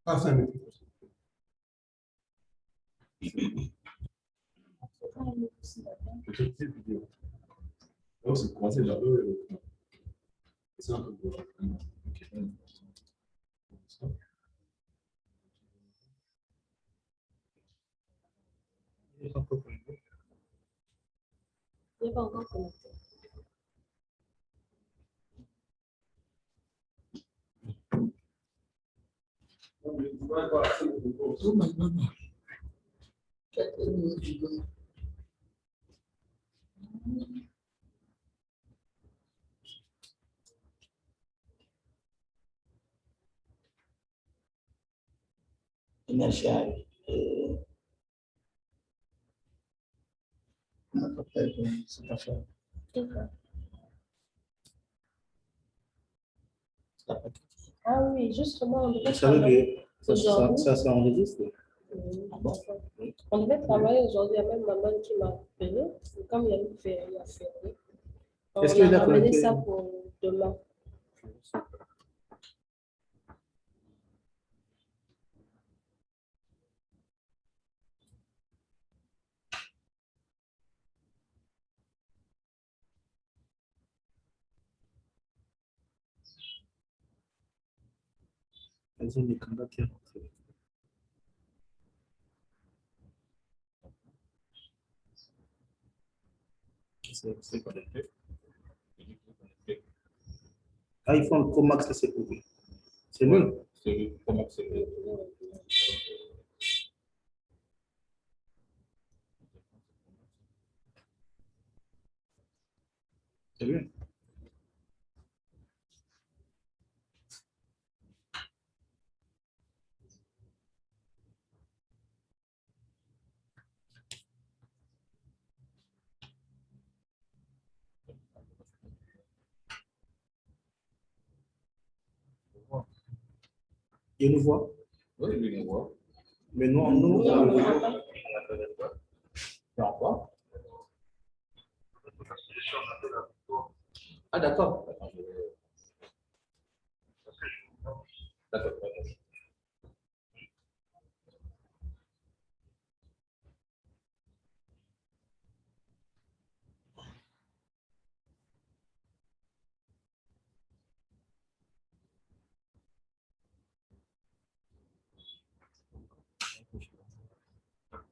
Ah, 5 minutes. Donc, c'est commencé là. C'est un peu beau. Il n'est pas encore connecté. Il n'est pas encore connecté. Initial. C'est pas fait. Ah oui, justement, on devait Vous savez travailler que aujourd'hui. ça s'enregistre. On devait travailler aujourd'hui, il y a même maman qui m'a appelé. Comme il y a eu férié à férié, on Est-ce qu'il a a ramené connecté? ça pour demain. Elles ont des combats qui rentrent. C'est connecté. Ah, ils font le Pro Max, c'est pour vous. C'est nul. C'est le Pro Max. C'est bien. Il nous voit. Oui, il nous voit. Mais nous, nous, Non, on on le ne voit. voit pas. C'est en quoi? Ah, d'accord. D'accord.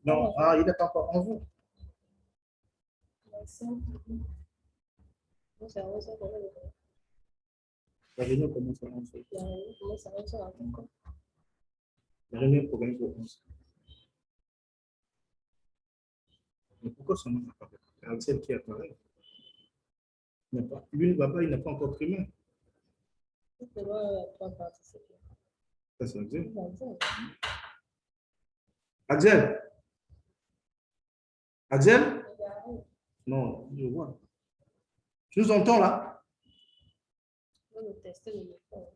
Non, ah, il n'est pas encore en vous. C'est à 11h qu'on va le voir. La réunion commence à 11. La réunion commence à 11h. La réunion est programmée pour 11. Mais pourquoi son nom n'a pas fait? Celle qui apparaît. Il n'a pas. Lui, là-bas, il n'a pas encore primé. C'est moi qui vais participer. Ça, c'est Axel. Vas-y. Axel? Axel? Non, je vois. Tu nous entends là? On va tester le micro.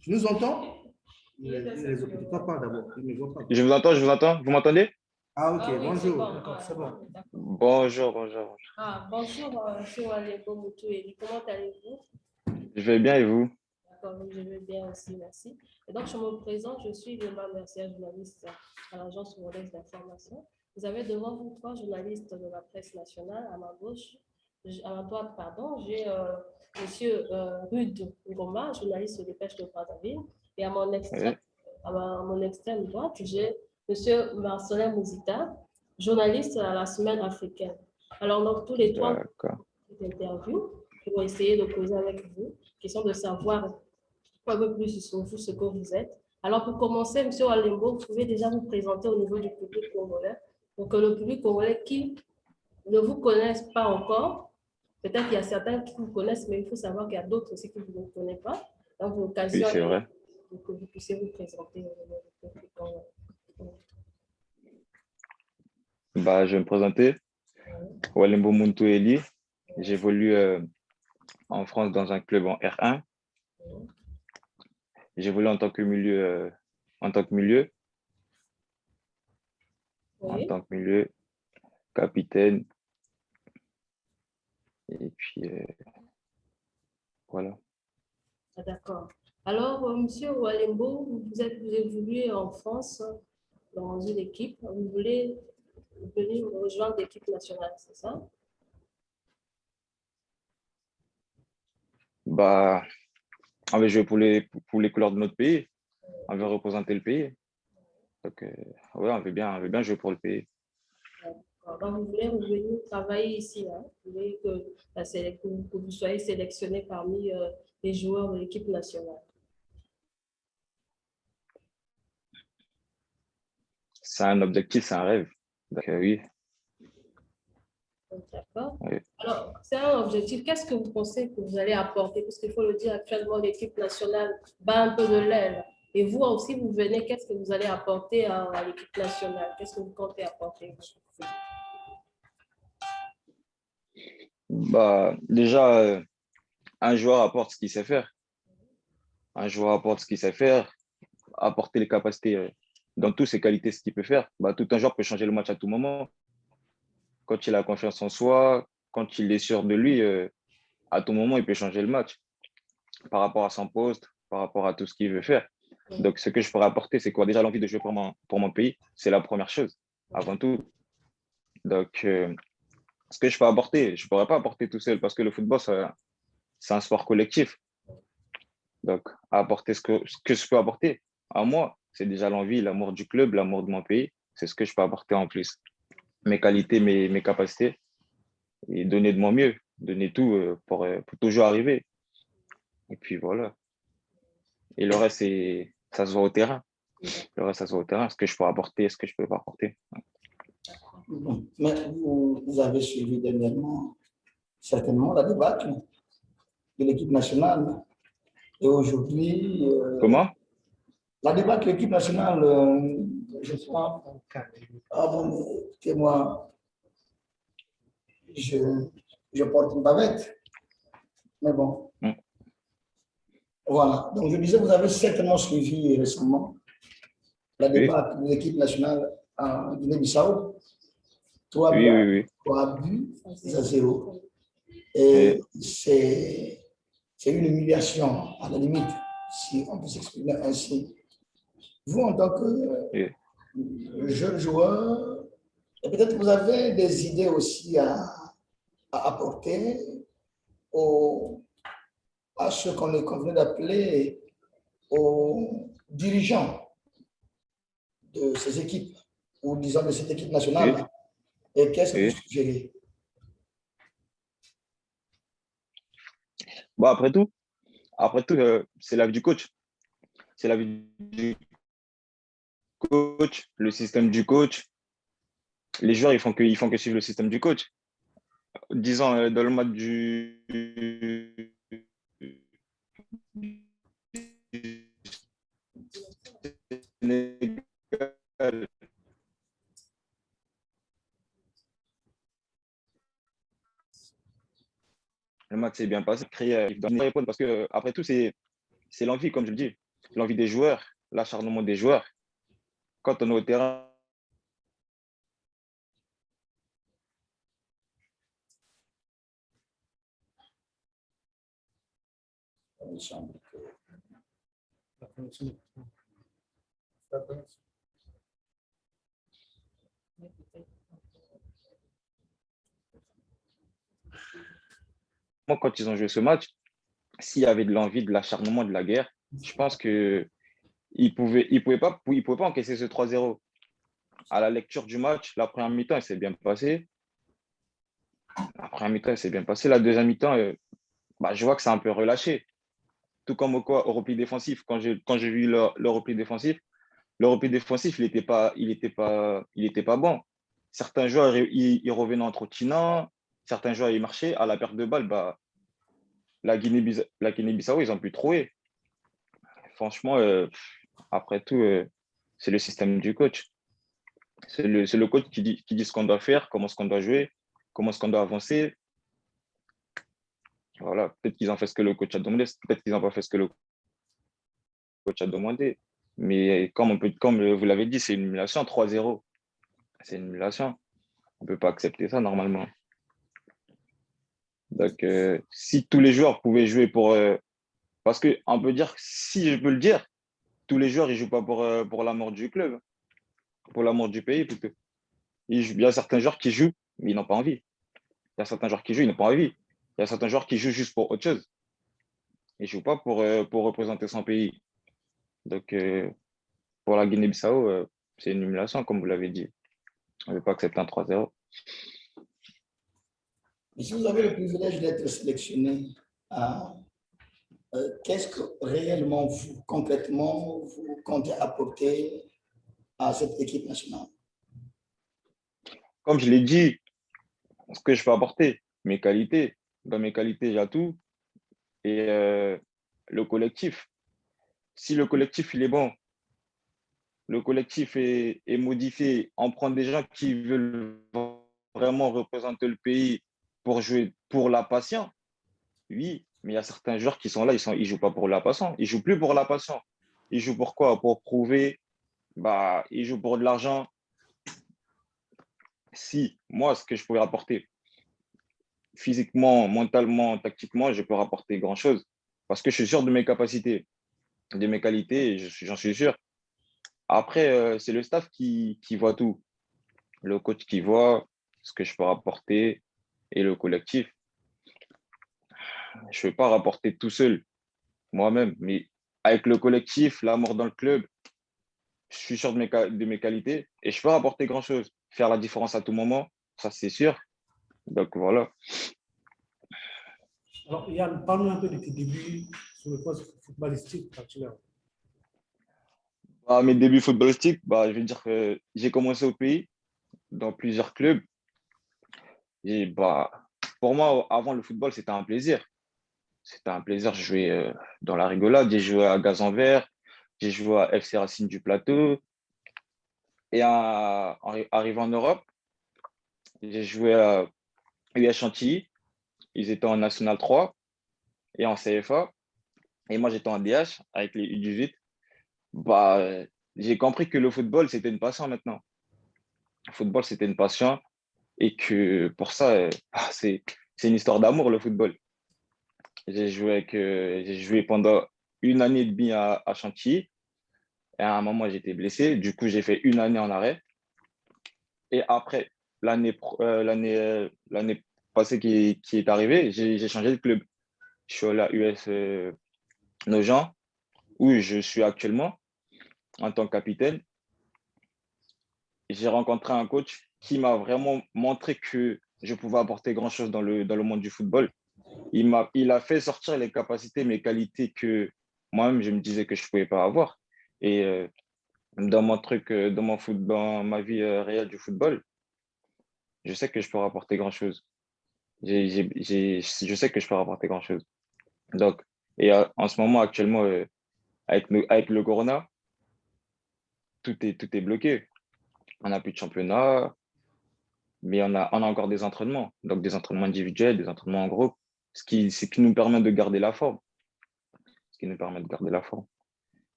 Tu nous entends? Les autres, pas d'abord. Il ne voit pas. Je vous entends, je vous entends. Vous m'entendez? Ah, ok, Ah oui, bonjour. c'est bon. D'accord, c'est bon. D'accord. Bonjour, bonjour. Ah, bonjour, monsieur Walembo Moutoueli. Comment allez-vous? Je vais bien et vous? D'accord, je vais bien aussi, merci. Et donc, je me présente, je suis Vilma Mercier, journaliste à l'agence Rwandais d'information. Vous avez devant vous 3 journalistes de la presse nationale. À ma gauche, à ma droite, pardon, j'ai monsieur Rude Ngoma, journaliste de Dépêche de Brazzaville. Et à mon extrême, à mon extrême droite, j'ai monsieur Marcelin Mouzita, journaliste à la Semaine africaine. Alors, donc, tous les 3 interviews pour essayer de causer avec vous, question de savoir un peu plus sur vous, ce que vous êtes. Alors, pour commencer, M. Walembo, vous pouvez déjà vous présenter au niveau du public congolais, pour que le public congolais qui ne vous connaisse pas encore, peut-être qu'il y a certains qui vous connaissent, mais il faut savoir qu'il y a d'autres aussi qui ne vous connaissent pas. Donc, l'occasion c'est vrai. pour que vous puissiez vous présenter au niveau du public congolais. Bah, je vais me présenter. Walembo Moutoueli. J'évolue en France dans un club en R1. J'évolue en tant que milieu, en tant que milieu, capitaine. Et puis, voilà. Ah, d'accord. Alors, Monsieur Walembo, vous évoluez en France dans une équipe. Vous voulez venir rejoindre l'équipe nationale, c'est ça? Bah, on veut jouer pour les couleurs de notre pays. On veut représenter le pays. Donc, ouais, on veut bien jouer pour le pays. Donc, vous voulez revenir travailler ici, hein? Vous voulez que vous soyez sélectionné parmi les joueurs de l'équipe nationale. C'est un objectif, c'est un rêve. Donc, oui. D'accord. Oui. Alors, c'est un objectif. Qu'est-ce que vous pensez que vous allez apporter? Parce qu'il faut le dire, actuellement, l'équipe nationale bat un peu de l'aile. Et vous aussi, vous venez, qu'est-ce que vous allez apporter à l'équipe nationale? Qu'est-ce que vous comptez apporter? Bah, déjà, un joueur apporte ce qu'il sait faire. Un joueur apporte ce qu'il sait faire, apporter les capacités dans toutes ses qualités, ce qu'il peut faire. Bah, tout un joueur peut changer le match à tout moment. Quand il a confiance en soi, quand il est sûr de lui, à tout moment, il peut changer le match par rapport à son poste, par rapport à tout ce qu'il veut faire. Donc, ce que je pourrais apporter, c'est quoi? Déjà, l'envie de jouer pour mon pays, c'est la première chose, avant tout. Donc, ce que je peux apporter, je ne pourrais pas apporter tout seul parce que le football, c'est un sport collectif. Donc, apporter ce que je peux apporter à moi, c'est déjà l'envie, l'amour du club, l'amour de mon pays. C'est ce que je peux apporter en plus. Mes qualités, mes capacités et donner de mon mieux, donner tout pour toujours arriver. Et puis voilà. Et le reste, ça se voit au terrain. Le reste, ça se voit au terrain. Ce que je peux apporter, ce que je peux pas apporter. Bon, mais vous avez suivi dernièrement certainement la débâcle de l'équipe nationale. Et aujourd'hui, Comment? la débâcle de l'équipe nationale, je crois, ah bon, moi, je, je porte une bavette. Mais bon, voilà. Donc, je disais, vous avez certainement suivi récemment la Oui, débâcle de l'équipe nationale en Guinée-Bissau. oui, oui, oui. 3 buts à 0. Et, Et c'est une humiliation, à la limite, si on peut s'exprimer ainsi. Vous, en tant que et, jeune joueur, et peut-être vous avez des idées aussi à apporter à ce qu'on venait d'appeler aux dirigeants de ces équipes, ou disons de cette équipe et, nationale. Et qu'est-ce que vous et. suggérez? Bon, après tout c'est la vie du coach. C'est la vie du coach, le système du coach. Les joueurs, ils font que suivre le système du coach. Disons, dans le match du Sénégal, le match s'est bien passé. Il doit répondre parce que, après tout, c'est l'envie, comme je le dis. L'envie des joueurs, l'acharnement des joueurs. Quand on est au terrain, moi, quand ils ont joué ce match, s'il y avait de l'envie, de l'acharnement, de la guerre, je pense qu'ils ne pouvaient pas encaisser ce 3-0. À la lecture du match, la première mi-temps, elle s'est bien passée. La première mi-temps, elle s'est bien passée. La deuxième mi-temps, je vois que c'est un peu relâché. Tout comme au repli défensif. Quand j'ai vu le repli défensif, il était pas bon. Certains joueurs, ils revenaient en trottinant. Certains joueurs, ils marchaient. À la perte de balle, la Guinée-Bissau, ils ont pu trouver. Franchement, après tout, c'est le système du coach. C'est le coach qui dit ce qu'on doit faire, comment ce qu'on doit jouer, comment ce qu'on doit avancer. Voilà, peut-être qu'ils ont fait ce que le coach a demandé, peut-être qu'ils n'ont pas fait ce que le coach a demandé. Mais comme vous l'avez dit, c'est une humiliation 3-0. C'est une humiliation. On ne peut pas accepter ça normalement. Donc, si tous les joueurs pouvaient jouer parce qu'on peut dire, si je peux le dire, tous les joueurs, ils ne jouent pas pour l'amour du club, pour l'amour du pays plutôt. Il y a certains joueurs qui jouent, mais ils n'ont pas envie. Il y a certains joueurs qui jouent, ils n'ont pas envie. Il y a certains joueurs qui jouent juste pour autre chose. Ils ne jouent pas pour représenter son pays. Donc, pour la Guinée-Bissau, c'est une humiliation, comme vous l'avez dit. On ne veut pas accepter un 3-0. Mais si vous avez le privilège d'être sélectionné, à, qu'est-ce que réellement vous, concrètement, vous comptez apporter à cette équipe nationale? Comme je l'ai dit, ce que je peux apporter, mes qualités. Dans mes qualités, il y a tout. Et le collectif. Si le collectif, il est bon, le collectif est modifié, on prend des gens qui veulent vraiment représenter le pays pour jouer pour la passion, oui, mais il y a certains joueurs qui sont là, ils jouent pas pour la passion, ils jouent plus pour la passion. Ils jouent pour quoi? Pour prouver, ils jouent pour de l'argent. Si, moi, ce que je pourrais apporter physiquement, mentalement, tactiquement, je peux rapporter grand-chose parce que je suis sûr de mes capacités, de mes qualités, et j'en suis sûr. Après, c'est le staff qui voit tout. Le coach qui voit ce que je peux rapporter et le collectif. Je ne vais pas rapporter tout seul, moi-même, mais avec le collectif, l'amour dans le club, je suis sûr de mes qualités et je peux rapporter grand-chose. Faire la différence à tout moment, ça c'est sûr. Donc voilà. Alors, Yann, parle-nous un peu de tes débuts sur le poste footballistique quand tu l'as. Mes débuts footballistiques, je vais dire que j'ai commencé au pays, dans plusieurs clubs. Et pour moi, avant le football, c'était un plaisir. C'était un plaisir de jouer dans la rigolade. J'ai joué à Gazan-Vert, j'ai joué à FC Racine du Plateau. Et arrivé en Europe, j'ai joué à US Chantilly. Ils étaient en National 3 et en CFA. Et moi, j'étais en DH avec les U18. J'ai compris que le football, c'était une passion maintenant. Le football, c'était une passion. Et que pour ça, c'est une histoire d'amour, le football. J'ai joué pendant une année et demie à Chantilly. Et à un moment, j'étais blessé. Du coup, j'ai fait une année en arrêt. Et après, l'année passée qui est arrivée, j'ai changé de club. Je suis allé à US Nogent, où je suis actuellement en tant que capitaine. J'ai rencontré un coach qui m'a vraiment montré que je pouvais apporter grand-chose dans le monde du football. Il a fait sortir les capacités, mes qualités que moi-même, je me disais que je ne pouvais pas avoir. Et dans mon truc, dans ma vie réelle du football, je sais que je peux rapporter grand-chose. Je sais que je peux rapporter grand-chose. Donc, et en ce moment, actuellement, avec le Corona, tout est bloqué. On n'a plus de championnat, mais on a encore des entraînements. Donc, des entraînements individuels, des entraînements en groupe, ce qui nous permet de garder la forme. Ce qui nous permet de garder la forme.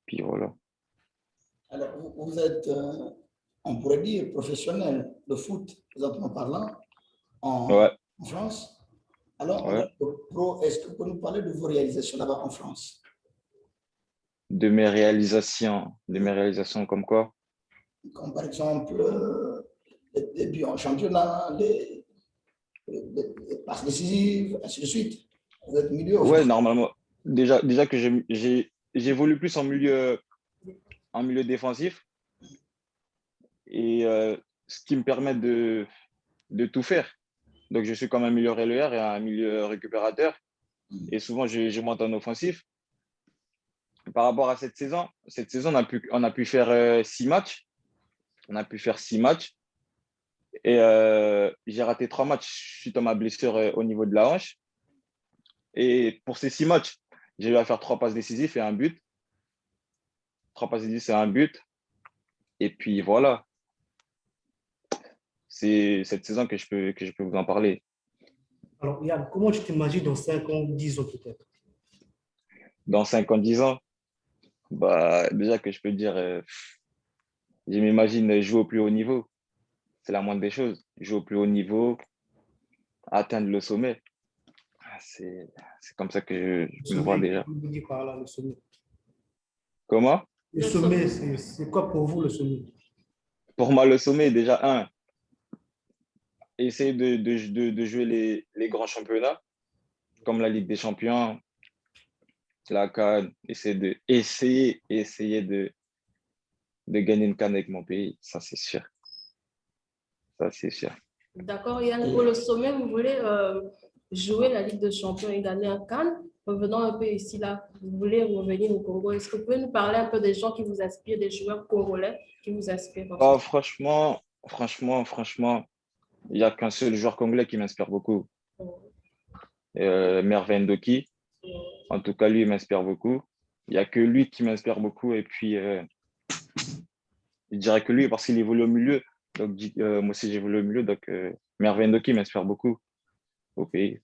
Puis voilà. Alors, vous êtes, on pourrait dire, professionnel de foot, présentement parlant, en, Ouais, en France. Alors, en tant ouais. que pro, est-ce que vous pouvez nous parler de vos réalisations là-bas en France? De mes réalisations comme quoi? Comme par exemple, les débuts en championnat, les passes décisives, ainsi de suite. Vous êtes milieu Ouais, offensif. normalement, déjà que j'évolue plus en milieu défensif et ce qui me permet de tout faire. Donc, je suis comme un milieu relayeur et un milieu récupérateur. Et souvent, je monte en offensif. Par rapport à cette saison, on a pu faire 6 matchs. On a pu faire 6 matchs. Et j'ai raté 3 matchs suite à ma blessure au niveau de la hanche. Et pour ces 6 matchs, j'ai eu à faire 3 passes décisives et un but. 3 passes décisives et un but. Et puis voilà, c'est cette saison que je peux vous en parler. Alors, Yann, comment tu t'imagines dans 5 ans, 10 ans peut-être? Dans 5 ans, 10 ans, déjà que je peux dire, je m'imagine jouer au plus haut niveau. C'est la moindre des choses. Jouer au plus haut niveau, atteindre le sommet. c'est comme ça que je le vois déjà. Vous dites par là, le sommet. Comment? Le Le sommet, sommet. c'est quoi pour vous le sommet? Pour moi, le sommet, déjà, essayer de jouer les grands championnats, comme la Ligue des Champions, la CAN, essayer de gagner une CAN avec mon pays, ça c'est sûr. Ça c'est sûr. D'accord, Yann, pour le sommet, vous voulez jouer la Ligue des Champions et gagner un CAN. Revenons un peu ici, là. Vous voulez revenir au Congo. Est-ce que vous pouvez nous parler un peu des gens qui vous inspirent, des joueurs congolais qui vous inspirent en ce Oh, moment? franchement, il n'y a qu'un seul joueur congolais qui m'inspire beaucoup. Mervin Ndoki. En tout cas, lui, il m'inspire beaucoup. Il n'y a que lui qui m'inspire beaucoup. Et puis, je dirais que lui, parce qu'il évolue au milieu. Donc, moi aussi, j'évolue au milieu. Donc, Mervin Ndoki m'inspire beaucoup au pays.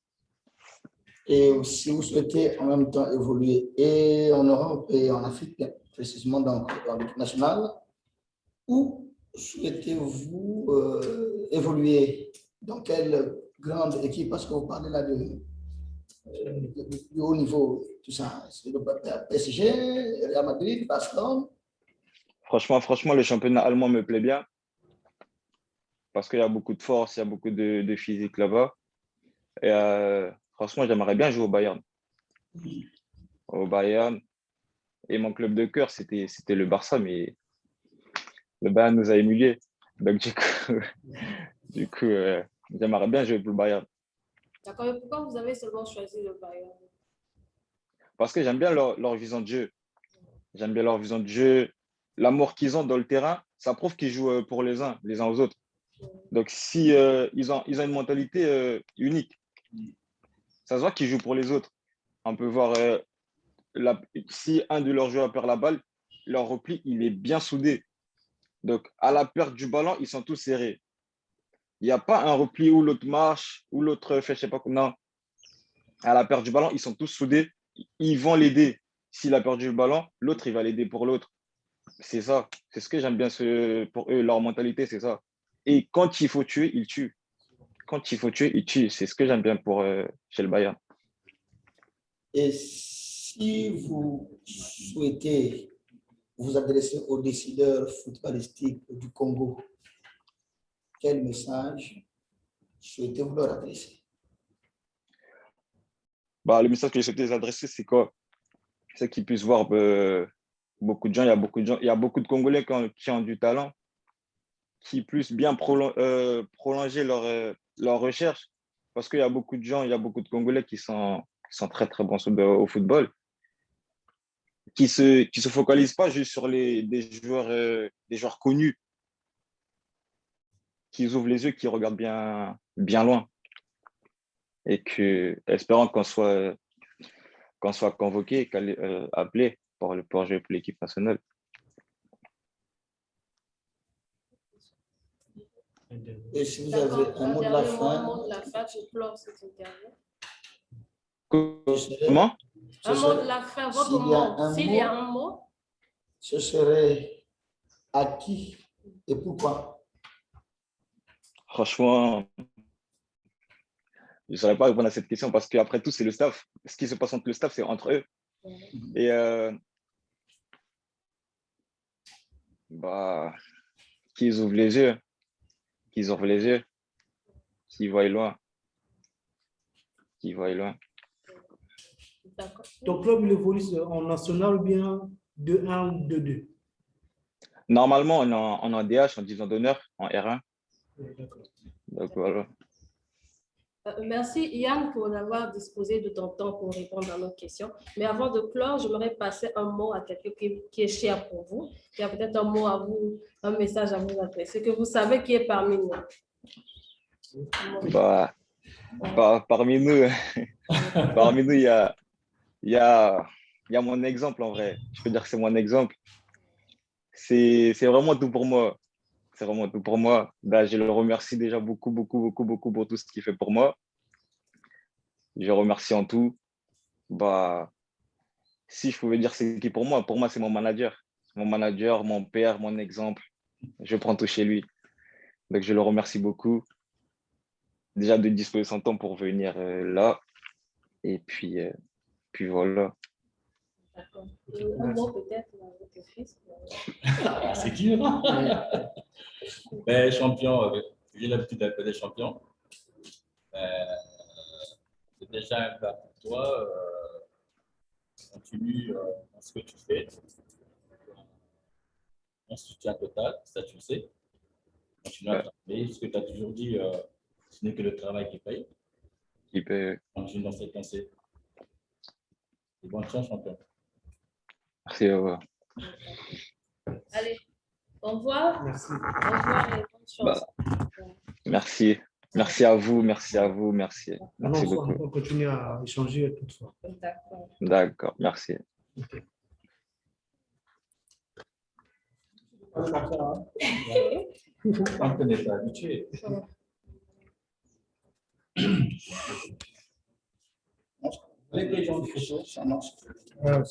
Et si vous souhaitez en même temps évoluer et en Europe et en Afrique, précisément dans l'équipe nationale, où souhaitez-vous évoluer? Dans quelle grande équipe? Parce que vous parlez là de haut niveau, tout ça. C'est le PSG, Real Madrid, Barcelone. Franchement, le championnat allemand me plaît bien parce qu'il y a beaucoup de force, il y a beaucoup de physique là-bas. Et franchement, j'aimerais bien jouer au Bayern. Au Bayern. Et mon club de cœur, c'était le Barça, mais le Bayern nous a humiliés. Donc, du coup j'aimerais bien jouer pour le Bayern. D'accord, et pourquoi vous avez seulement choisi le Bayern? Parce que j'aime bien leur vision de jeu. J'aime bien leur vision de jeu. L'amour qu'ils ont dans le terrain, ça prouve qu'ils jouent pour les uns aux autres. Donc, si ils ont une mentalité unique, ça se voit qu'ils jouent pour les autres. On peut voir si un de leurs joueurs perd la balle, leur repli, il est bien soudé. Donc, à la perte du ballon, ils sont tous serrés. Il n'y a pas un repli où l'autre marche, où l'autre fait je sais pas quoi. Non. À la perte du ballon, ils sont tous soudés. Ils vont l'aider. S'il a perdu le ballon, l'autre, il va l'aider pour l'autre. C'est ça. C'est ce que j'aime bien pour eux. Leur mentalité, c'est ça. Et quand il faut tuer, ils tuent. Quand il faut tuer, ils tuent. C'est ce que j'aime bien chez le Bayern. Et si vous souhaitez vous adresser aux décideurs footballistiques du Congo, quel message souhaitez-vous leur adresser? Le message que je souhaitais les adresser, c'est quoi? C'est qu'ils puissent voir beaucoup de gens. Il y a beaucoup de Congolais qui ont du talent, qui puissent bien prolonger leur recherche. Parce qu'il y a beaucoup de gens, il y a beaucoup de Congolais qui sont très, très bons au football, qui se focalisent pas juste sur des joueurs connus, qui ouvrent les yeux, qui regardent bien, bien loin. Et espérant qu'on soit convoqué, appelé pour jouer pour l'équipe nationale. Et si vous avez un mot de la fin, Un mot de la fin, je clore cette interview. Comment? Un mot de la fin, votre mot. S'il y a un mot, ce serait à qui et pourquoi? Franchement, je ne saurais pas répondre à cette question parce qu'après tout, c'est le staff. Ce qui se passe entre le staff, c'est entre eux. Et qu'ils ouvrent les yeux, qu'ils voient loin. d'accord. Ton club, il évolue en national ou bien 2-1 ou 2-2? Normalement, on est en DH, en division d'honneur, en R1. D'accord. Donc voilà. Merci Yann pour avoir disposé de ton temps pour répondre à nos questions. Mais avant de clore, j'aimerais passer un mot à quelqu'un qui est cher pour vous, qui a peut-être un mot à vous, un message à vous adresser, que vous savez qui est parmi nous. Parmi nous, il y a mon exemple en vrai. Je peux dire que c'est mon exemple. C'est vraiment tout pour moi. C'est vraiment tout pour moi. Je le remercie déjà beaucoup pour tout ce qu'il fait pour moi. Je le remercie en tout. Si je pouvais dire c'est qui pour moi c'est mon manager. Mon manager, mon père, mon exemple. Je prends tout chez lui. Donc, je le remercie beaucoup. Déjà de disposer son temps pour venir là. Et puis voilà. D'accord. Et un mot peut-être à votre fils. C'est dur. Mais champion, j'ai l'habitude d'appeler champion. C'est déjà un pas pour toi. Continue dans ce que tu fais. En soutien total, ça tu le sais. Continue à travailler. Ce que tu as toujours dit, ce n'est que le travail qui paye. Il peut- Continue dans cette lancée. Et bonne chance, champion. Merci, au revoir. Allez, au revoir. Merci. Au revoir et bonne chance. Merci. Merci à vous, merci à vous, merci. Merci Alors, beaucoup. on continue à échanger toutefois. D'accord. D'accord, merci. Ok. Tant que n'est pas habitué. Les gens, ça marche. Ouais,